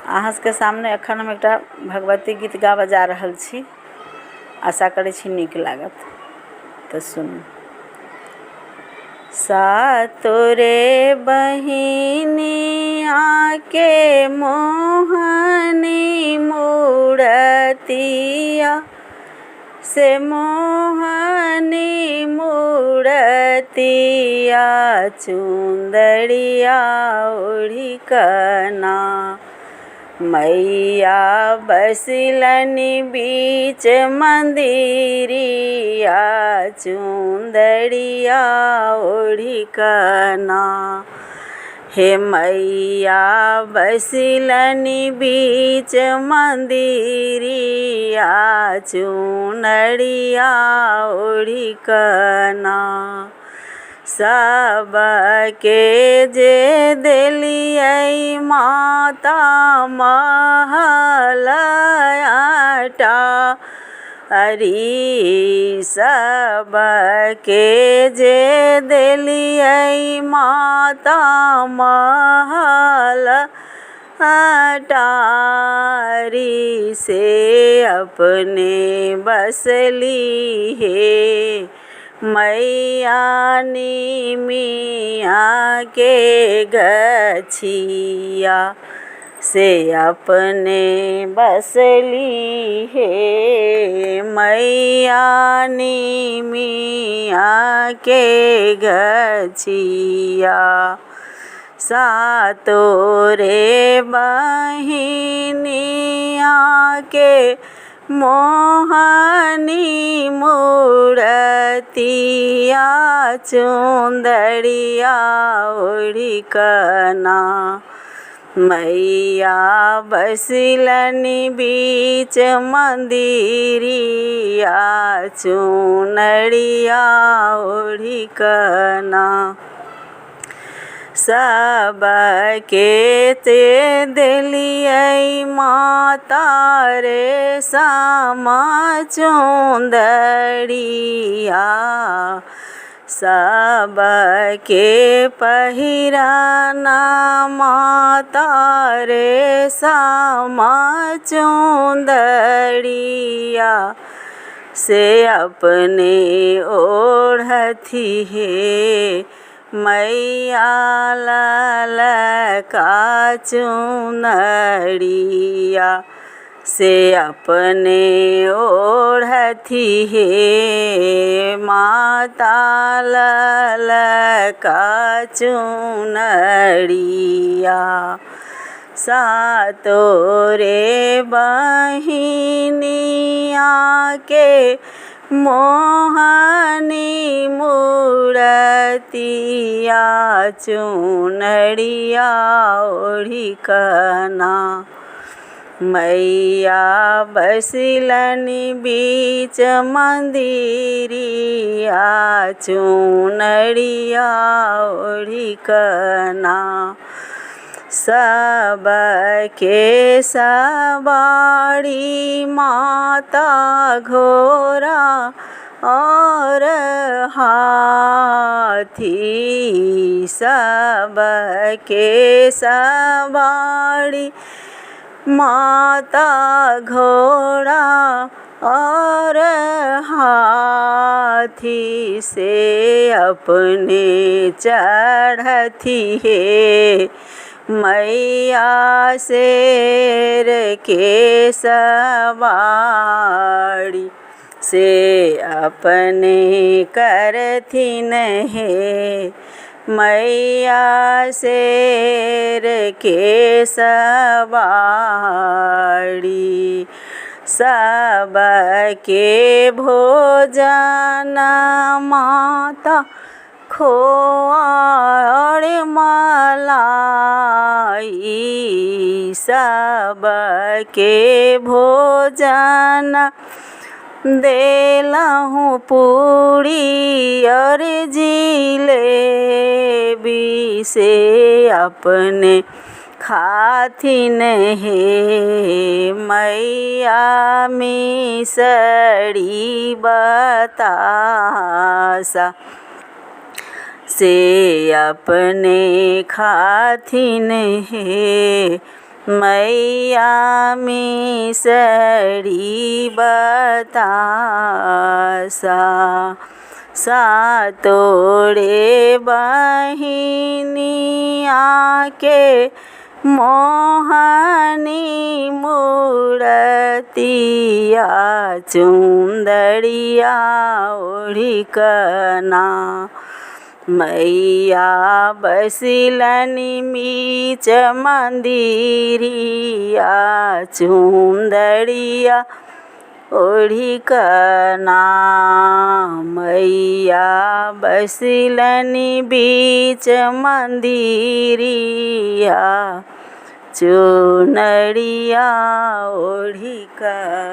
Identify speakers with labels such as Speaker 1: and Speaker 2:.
Speaker 1: अहाँ के सामने एखन हम एकटा भगवती गीत गाबऽ जा रहल छी। आशा करै छी नीक लागत, तऽ सुनू। सातोरे बहिनिया के मोहनी मूरतिया से मोहनी मूरतिया चुंदरिया ओढ़ी कना मैया बसिलनि बीच मंदिरिया चुंदरिया ओढ़ी कना। हे मैया बसिलनि बीच मंदिरिया चुनरिया ओढ़ी कना। सबके जे देलियै माता महलयाटा अरी सबके जे देलियै माता महल अटारी से अपने बसली हे मैया निमिया के गछिया से अपने बसली हे मैया निमिया के गछिया। सातोरे बहिनिया के मोहनी मूरतिया चुंदरिया ओढ़ी कना मैया बसिलनि बीच मंदिरिया चुनरिया ओढ़ी कना। सबके ते देलियै माता रे सामा चुंदरिया सबके पहिराना माता रे सामा चुंदरिया से अपने ओढ़ती है मैया ललका चुनरिया से अपने ओढ़ती है माता ललका चुनरिया। सातोरे बहिनिया के मोहनी मूरतिया चुनरिया ओढ़ी कना मैया बसिलनि बीच मंदिरिया चुनरिया ओढ़ी कना। सबके सवारी माता घोड़ा और हाथी सबके सवारी माता घोड़ा और हाथी से अपने चढ़ती है मैया शेर के सवारी से अपने करथिन है मैया शेर के सवारी। सबके भोजन माता खोआ और मलाई सबके भोजन देलहूँ पूरी और जिलेबी से अपने खाथिन हे मैया मिसरी बतासा से अपने खाथिन हे मैया मिसरी बतासा सातोरे बहिनिया के मोहनी मूरतिया चुंदड़िया ओढ़ी कना मैया बसिलनि मीच मंदिरिया चुंदड़िया ओढ़ी कना मैया बसिलनि बीच मंदिरिया चुनरिया ओढ़ी कना।